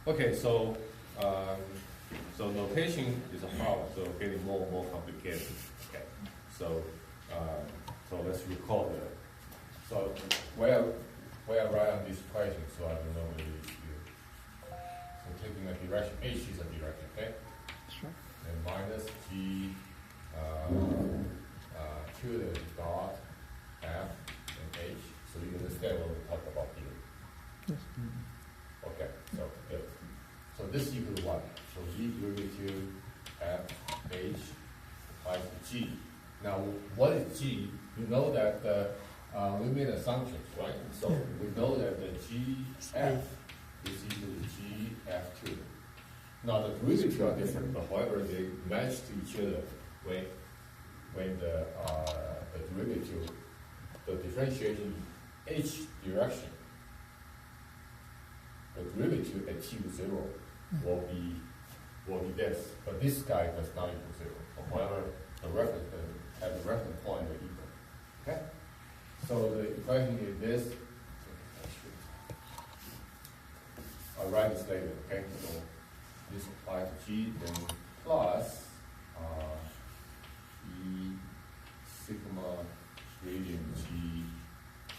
Okay, so notation is hard, so getting more and more complicated. Okay, so let's recall the. So where I write on this equation, so I don't know what it is here. So taking a direction, h is a direction, okay? Sure. And minus g to the dot f and h. So you understand what we talked about here. Yes. Okay, so good. So this equals what? So g derivative f h applies to g. Now, what is g? You know that we made assumptions, right? So we know that the gf is equal to gf2. Now, the derivatives are different, but however, they match to each other when the derivative, the differentiation h direction, the derivative at t equals 0 will be this, but this guy does not equal 0. However, the reference at the reference point are equal. Okay? So the equation is this. I'll write this later, okay? So this applies to g, then plus e sigma gradient g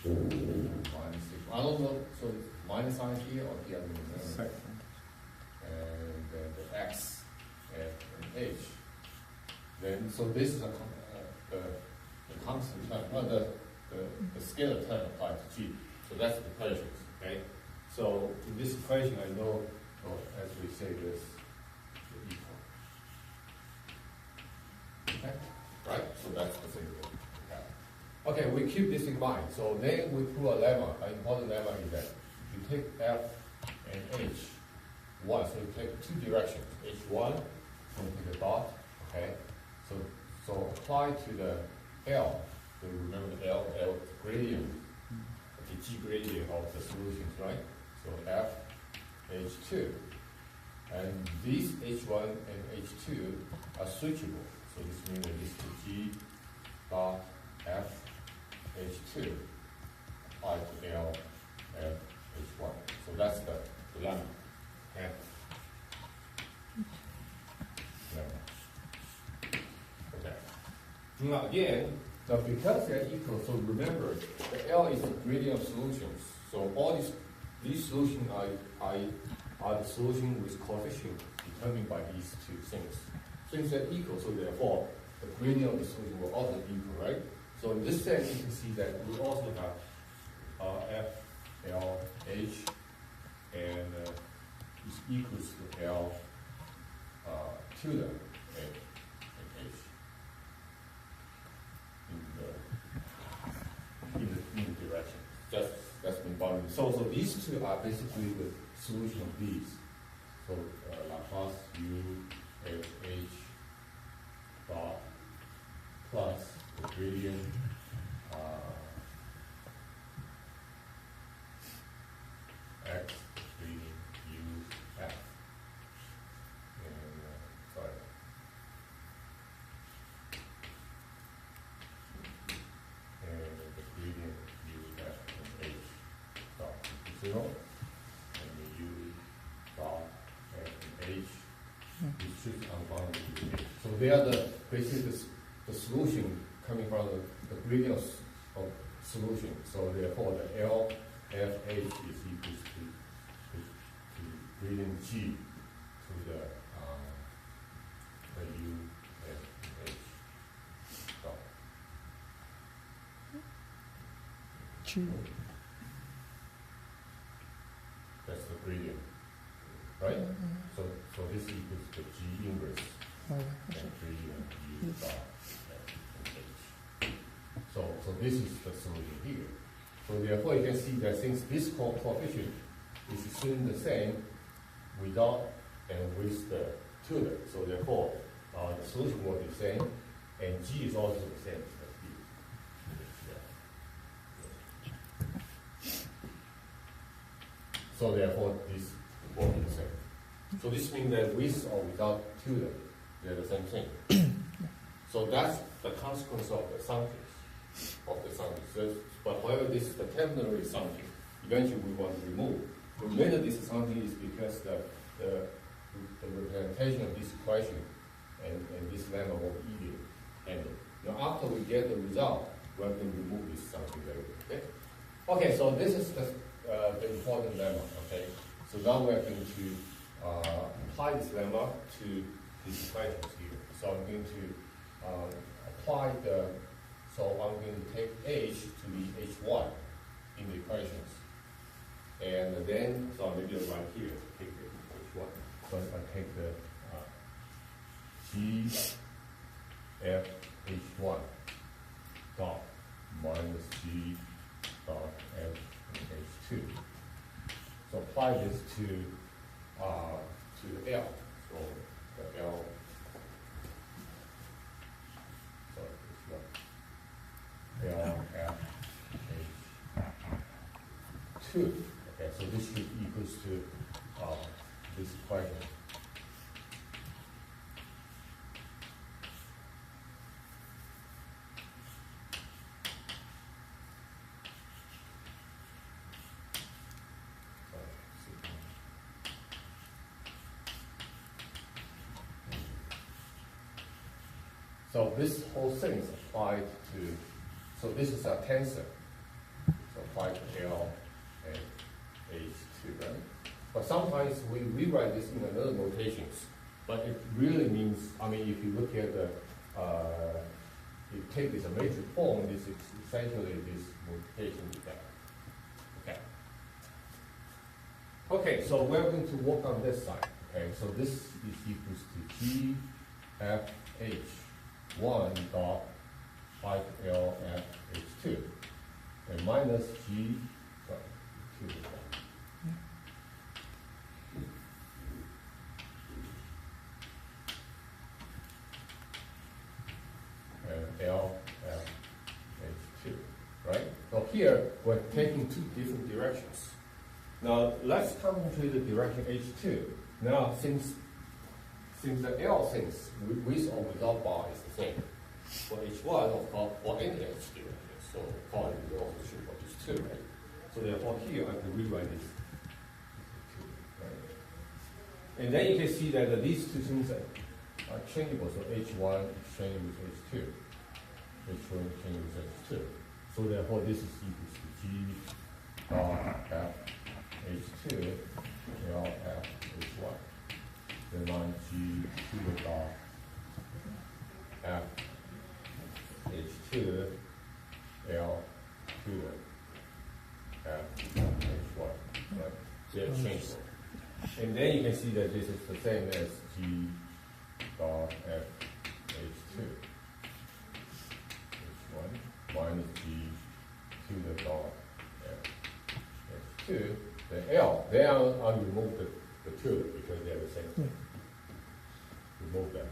minus sigma. I don't know, so it's minus sign here or here? And then the x and h. Then, so this is the constant term, the scalar term applied to g. So that's the equations, okay? So in this equation, I know, as we say this, the equal. Okay? Right? So that's the same thing. Okay, we keep this in mind. So then we put a lemma. An important lemma is that you take f and h. One, so you take two directions. H1, so you take a dot, okay? So apply to the L. So remember the L gradient, the G gradient of the solutions, right? So F, H2. And these H1 and H2 are switchable. So this means that this is G dot F, H2 apply to L, F, H1. So that's the lemma. Okay. Okay. Now again, because they're equal, so remember the L is the gradient of solutions. So all these solutions are the solution with coefficient determined by these two things. Since they're equal, so therefore the gradient of the solution will also be equal, right? So in this sense, you can see that we also have F, L, H, and is equals to L to the A and H in the direction. That's been bothering me. So these two are basically the solution of these. So Laplace U F H dot plus the gradient X gradient U F. And sorry. And the gradient U F and H dot equals 0. And the U dot F and H is just unbounded to H. So they are basically the solution coming from the gradient of solution. So therefore the L F H is equals to gradient G to the U F H dot. G. That's the gradient, right? So this equals the G inverse. And gradient U dot F H. So this is the solution here. So therefore you can see that since this coefficient is assumed the same without and with the tutor, so therefore the solution will be the same, and G is also the same as B. Yeah. So therefore this will be the same. So this means that with or without tutor, they're the same thing. So that's the consequence of the assumptions. But however, this is the temporary assumption. Eventually we want to remove. We made this something is because the representation of this equation and this lemma will be easier to handle. Now after we get the result, we're going to remove this something variable. Okay? Okay, so this is the important lemma. Okay, so now we're going to apply this lemma to these equations here. So I'm going to apply so I'm going to take h to be h1 in the equations. And then, so maybe I'll write here, take the h1. So I take the g f h1 dot minus g dot f h2. So apply this to the L. So the L. Sorry, this one. L F H 2. Okay, so this should equals to this equation. So this whole thing is applied to, so this is a tensor. So applied to L and H2, right? But sometimes we rewrite this in another notations. But it really means, I mean, if you look at the, you take this matrix form, this is essentially this multiplication effect. Okay. Okay, so we're going to work on this side. Okay, so this is equals to G F H 1 dot 5L F H2 and minus G, sorry, 2 is that. And L F H2, right? So here we're taking two different directions. Now let's concentrate the direction H2. Now since the L things with or without bar is the same. For H1, of course, for any H direction, so call it also true for H2, right? So therefore here I can rewrite this. Right? And then you can see that these two things are changeable. So H1 is changing with H2. H1 is changing with H2. So therefore this is equals to G dot F H2 L F H1. Then on G2 dot F H2 L 2 F H1. Right? They're changeable. And then you can see that this is the same as G dot F H2 H1 minus G2 dot F H2. The L, then I'll remove the 2 because they're the same. Remove that.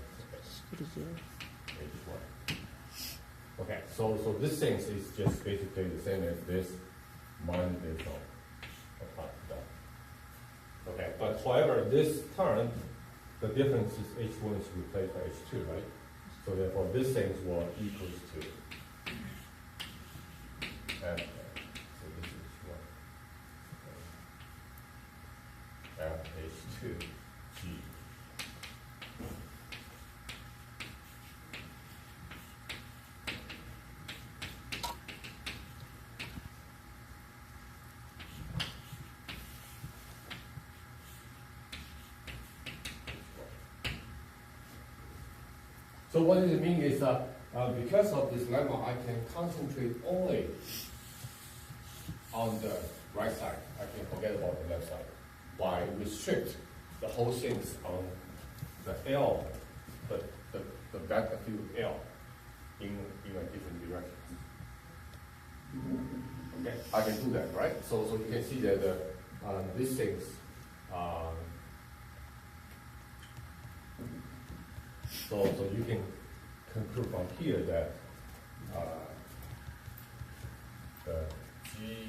H1. Okay, so this thing is just basically the same as this minus this on apart that. Okay, but however, this term, the difference is H1 is replaced by H2, right? So therefore, this thing will equals to F. So this is what? F H2G. So what does it mean is because of this lemma, I can concentrate only on the right side. I can forget about the left side by restrict the whole things on the L, the vector field L in a different direction. Okay, I can do that, right? So you can see that these things. So you can conclude from here that the G,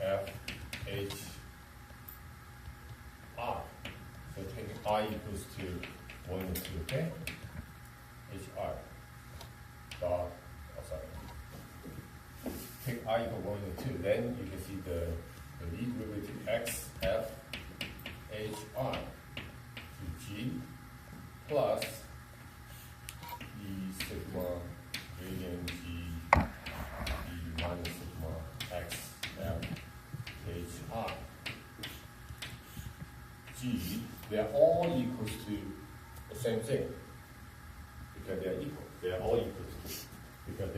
F, H, R. So taking I equals to 1 and 2, okay? HR. Dot, oh sorry. Take I equal 1 and 2, then you can see the lead derivative X, F, G, they're all equal to the same thing. Because they're equal. They're all equal to, because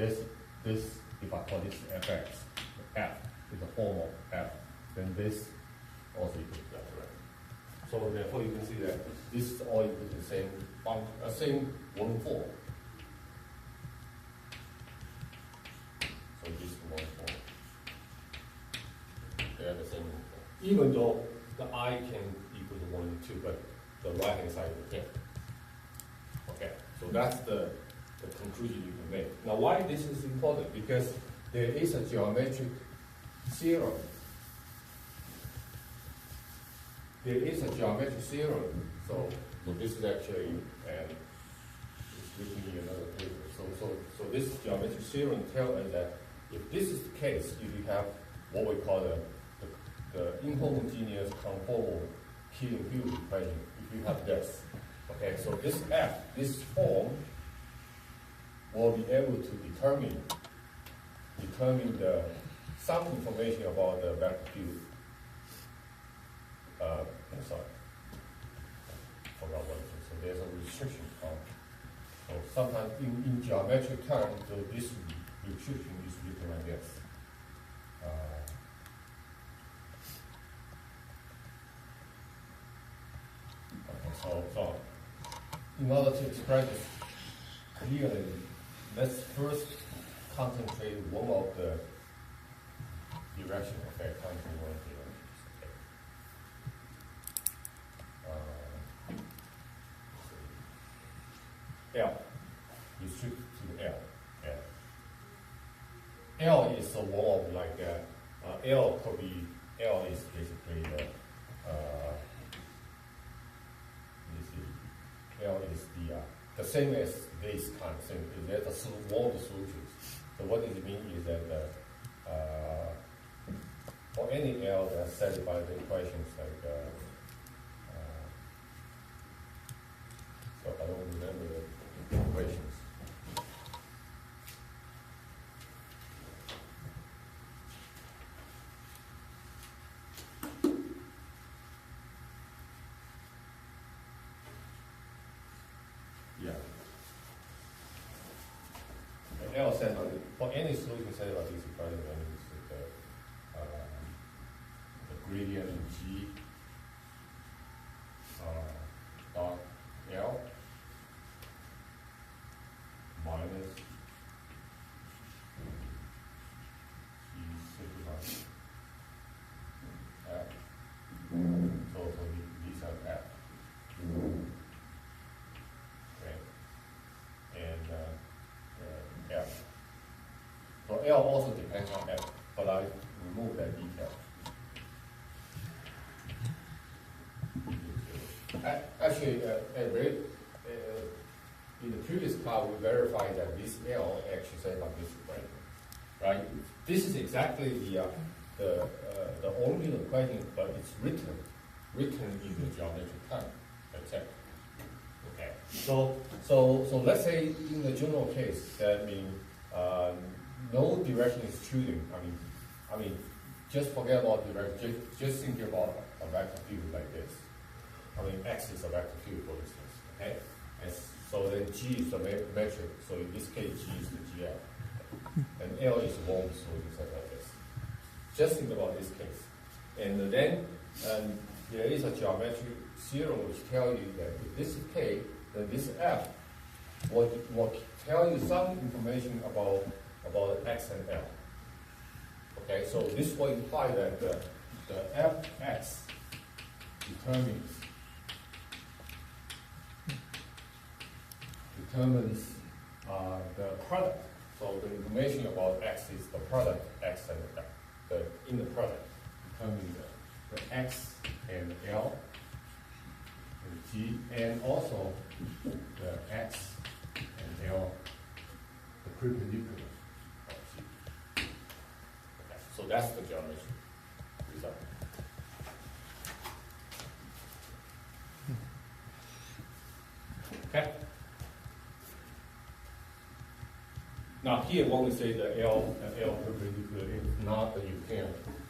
this, if I call this fx, f is a form of f, then this also equal to that, right? So therefore you can see that this is all equal to the same same one form. So this is one form. They are the same one form. Even though the I can equal to 1 and 2, but the right hand side is 10. Okay, so that's the conclusion you can make. Now why this is important? Because there is a geometric theorem. There is a geometric theorem. So this is actually, and it's written in another paper. So this geometric theorem tells us that if this is the case, if you have what we call the inhomogeneous conformal Killing field equation, if you have this, okay, so this F, this form, will be able to determine some information about the vector field. I'm sorry, forgot one thing. So there's a restriction term. So sometimes in geometric terms, so this restriction is written like this. So in order to express this clearly, let's first concentrate one of the direction. Okay, concentrate one direction. Okay. L, restrict to L. L is a wall like that. L could be, L is basically L is the same as this kind of thing. There's one of the solutions. So what does it mean is that for any L that's satisfied the equations like so I don't remember the equations. L said for any solution said about this equation, the gradient G dot L minus G simplified F. So these are F. Okay. And F. So L also depends on F, but I remove that detail. Actually, in the previous class, we verified that this L actually says about this equation, right? This is exactly the only equation, but it's written in the geometric term. That's it. Okay. So let's say in the general case, that means no direction is choosing. I mean, just forget about direction. Just think about a vector field like this. I mean, X is a vector field, for instance. Okay. And so then G is the metric. So in this case, G is the GL, and L is one. So it's like this. Just think about this case, and then there is a geometric theorem which tells you that if this is K, then this F will tell you some information about X and L. Okay, so this will imply that the Fx determines the product. So the information about X is the product X and L. In the product determines the X and L and G, and also the X and L, the perpendicular of G. Okay, so that's the geometry result. Okay. Now here, when we say the L perpendicular, it's not that you can.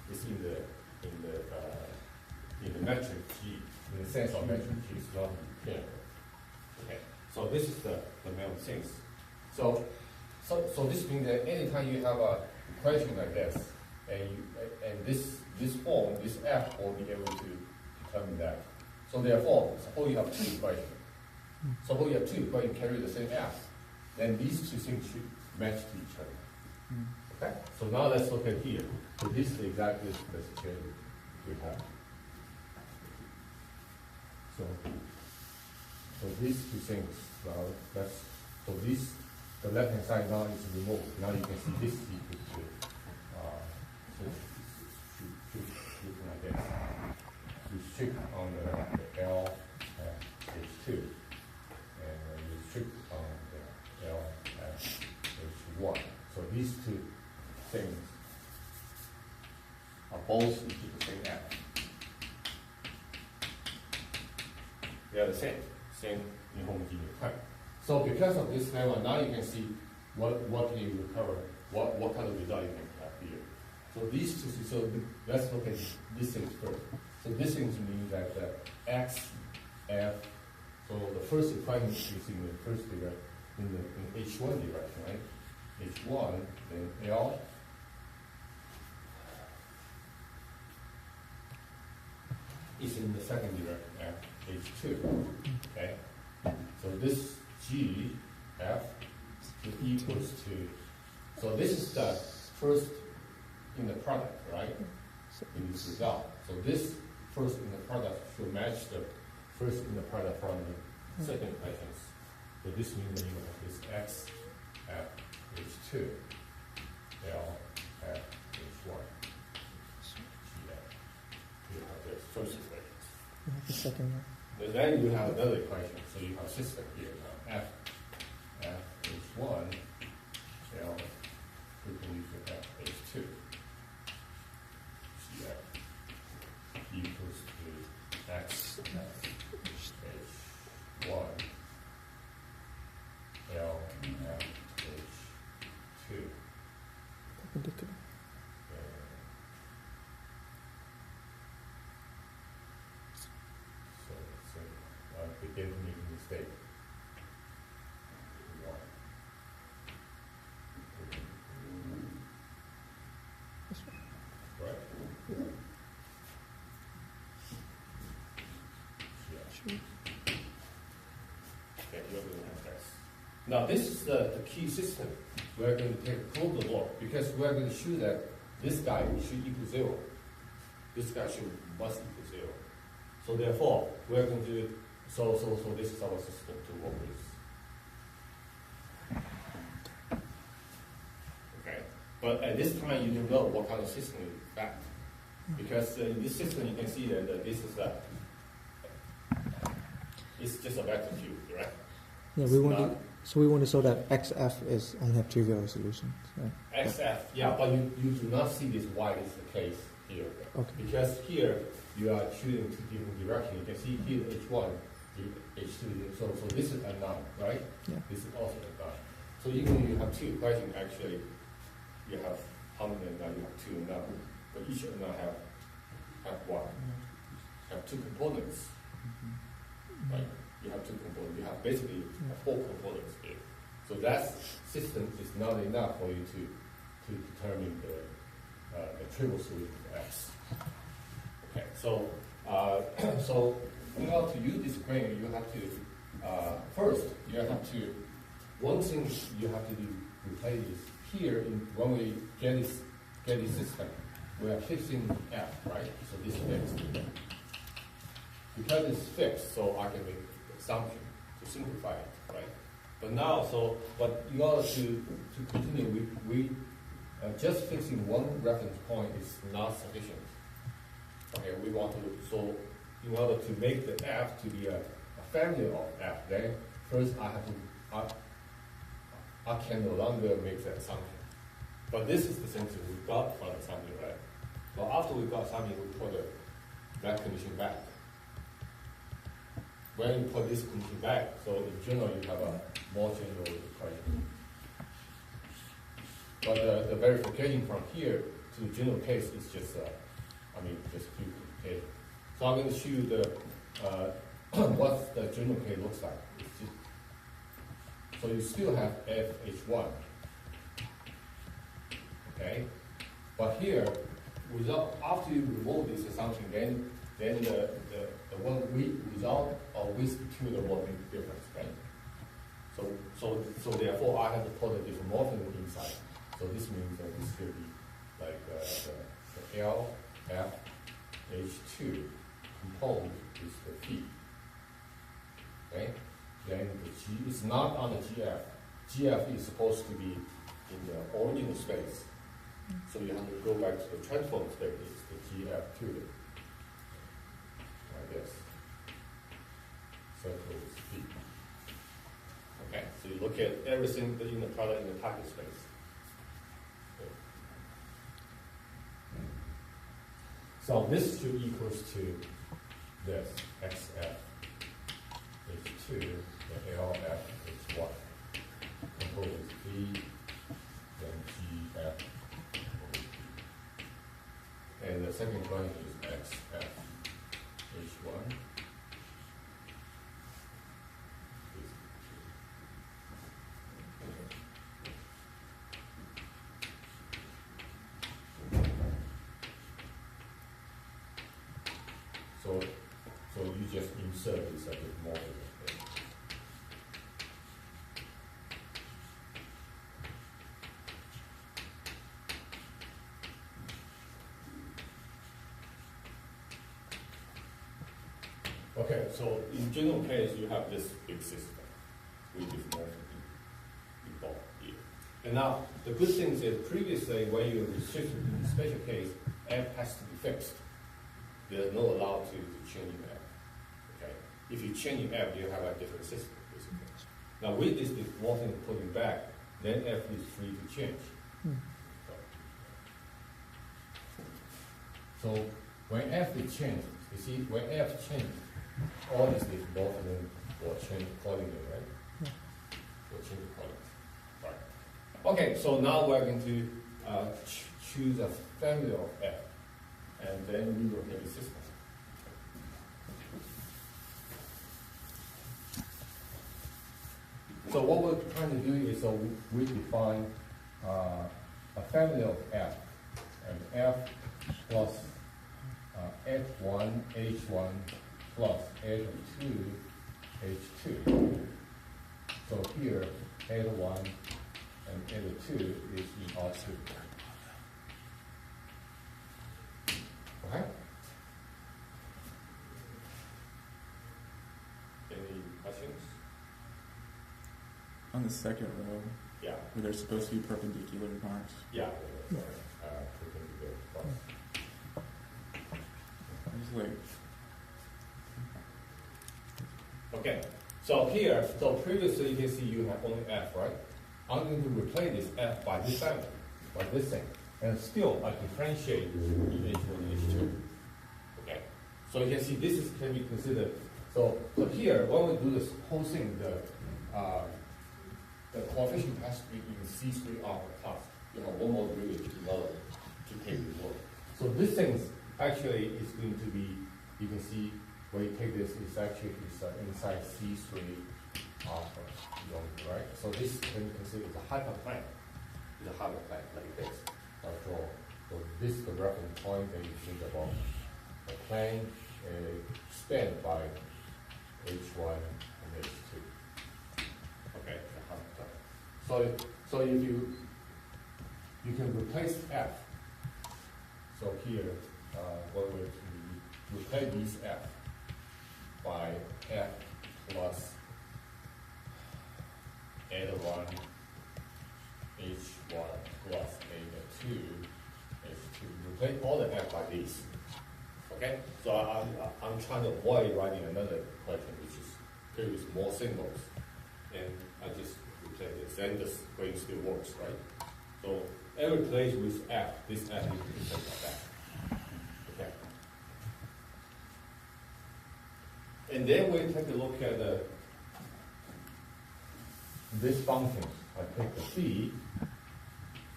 It's in the metric G. the sense of metric G is not clinical. Okay, so this is the main things. So this means that anytime you have a equation like this, and this form, this F will be able to determine that. So therefore, suppose you have two equations. Suppose you have two equations carry the same F, then these two things should match to each other. Okay? So now let's look at here. So this is exactly the situation we have. So these two things, the left hand side now is removed. Now you can see this is equal to, so should like this. Restrict on the L H2, and restrict on the L H1. So these two things are both equal to the same F. They are the same inhomogeneous type. So because of this lemma, now you can see what can you recover, what kind of result you can have here. So these two, so let's look at these things first. So this things means that X, F, so the first equation is in the first direction, in H1 direction, right? H1, then L, is in the second direction, F, H2, okay? So this G, F, equals to, so this is the first in the product, right? In this result. So this first in the product should match the first in the product from the second equations. So this means that you have this X, F, H2, L, F, H1, G, F. You have this first equations. The second one. But then you have another equation, so you have system here now. F H1, L, we can use the F H2. F equals to X F H1, L F H2. Perpendicular. Begin to make a mistake. Right? Yeah. Sure. Okay, you're going to have this. Now this is the key system. We're going to take a closer look because we're going to show that this guy should equal 0. This guy must equal 0. So therefore, we're going to So this is our system to work with. Okay, but at this time you don't know what kind of system is that, because in this system you can see that this is it's just a vector field, right? Yeah, we want to show that XF is only have trivial resolutions. Right? XF, yeah, but you do not see this why is the case here. Okay. Because here you are shooting to different direction. You can see here H1. H2, so this is unknown, right? Yeah. This is also unknown. So even if you have two equations, actually, you have how many unknown? You have two unknown, but each unknown have one, have two components, right? You have two components. You have basically four components here. So that system is not enough for you to determine the trivial solution of X. Okay, so in order to use this equation, you have to, first, you have to, one thing you have to do, replace is here, when we get this system, we are fixing F, right? So this is fixed. Because it's fixed, so I can make the assumption to simplify it, right? But now, but in order to continue, we just fixing one reference point is not sufficient. Okay, we want to, in order to make the F to be a family of F, then first I can no longer make that assumption. But this is the thing that we got from the assumption, right? So after we got assumption, we put that condition back. When you put this condition back, so in general you have a more general equation. But the verification from here to the general case is just, just few complicated. So I'm going to show you what the general case looks like. It's just, so you still have FH1, okay? But here, after you remove this assumption, then the one without or with tutor will make a difference, right? So therefore, I have to put a different morphism inside. So this means that this should be like the L, F, H2 composed is the P. Okay? Then the G is not on the GF. GF is supposed to be in the original space. So you have to go back to the transform space, it's the GF tutor. Like this. Circle is P. Okay, so you look at everything in the product in the target space. So this should equals to this XF H2, the LF H1. Compose P, then GF. And the second one is XF H1. So you just insert this a bit more. Okay, so in general case, you have this big system with this morphing involved here. And now, the good thing is previously when you restrict in the special case, F has to be fixed. There's no allowed to change in F. Okay? If you change in F, you have a different system, basically. Now with this morphing putting back, then F is free to change. So when F is changed, you see, when F changes, all these morphing will change accordingly, right? Will change accordingly. Right. Okay, so now we're going to choose a family of F, and then we will get a system. So what we're trying to do is we define a family of F, and F plus F1, H1 plus F2, H2. So here, L1 and L2 is in R2. Okay? Any questions? On the second row, Yeah. where they're supposed to be perpendicular marks. Yeah. Perpendicular plus. I was like, Okay, so here, so previously you can see you have only F, right? I'm going to replace this F by this family, by this thing. And still I differentiate in H1 and H2. Okay, so you can see this can be considered. So here, when we do this whole thing, the coefficient has to be in C3 alpha class. You know, one more degree in order to take the work. So this thing actually is going to be, you can see when you take this, it's actually inside C3 alpha zone, right? So this can be considered a hyperplane. It's a hyperplane like this. Draw. So this is the reference point that you think about the plane spanned by H1 and H2. Okay, the hyperplane. So if you can replace F. So here, what we replace this F by F plus L1 H1 plus L2 H2. Replace all the F by these. Okay? So I'm trying to avoid writing another question which is previous more symbols. And I just replace this. Then the equation still works, right? So every place with F, this F is replaced like that. Okay. And then we take a look at this function. I take the phi.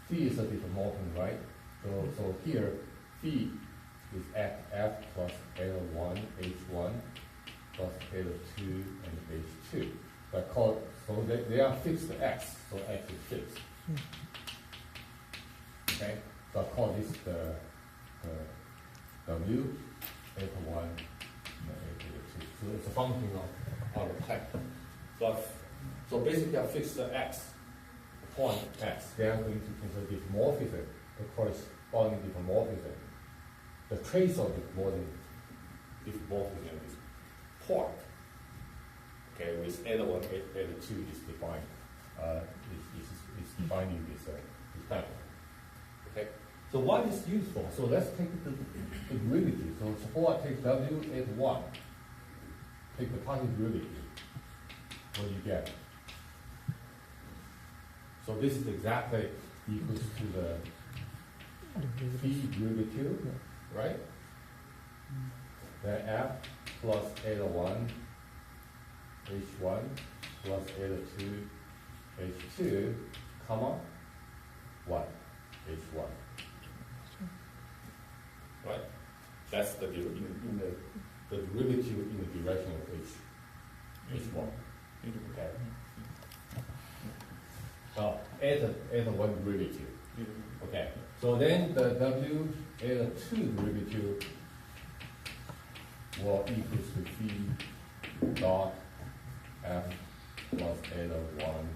Phi is a different morphism, right? So here, phi is F plus L1, H1 eta 2 and h2. That called, so they are fixed x, so x is fixed. Okay, so I call this the w, eta 1, and eta 2. So it's a function of our type. So basically I fix the x, the point x. They are going to consider diffeomorphism, the corresponding diffeomorphism. The trace of the diffeomorphism is point. Okay, with eta 1, eta 2 is defined. Is defining this type. Okay, so what is useful? So let's take the derivative. So suppose I take w at 1, take the partial derivative. What do you get? So this is exactly equals to the phi derivative, right? Then f plus eta 1 h1 plus eta 2 h2, comma, what? h1. Right? That's the derivative in the direction of h1. Okay. Now, eta 1 derivative. Okay. So then the w eta 2 derivative will equals to phi dot f plus eta 1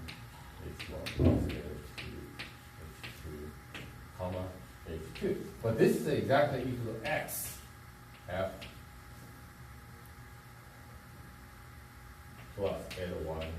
h1 plus eta 2 h2 comma h2. But this is exactly equal to x f plus eta 1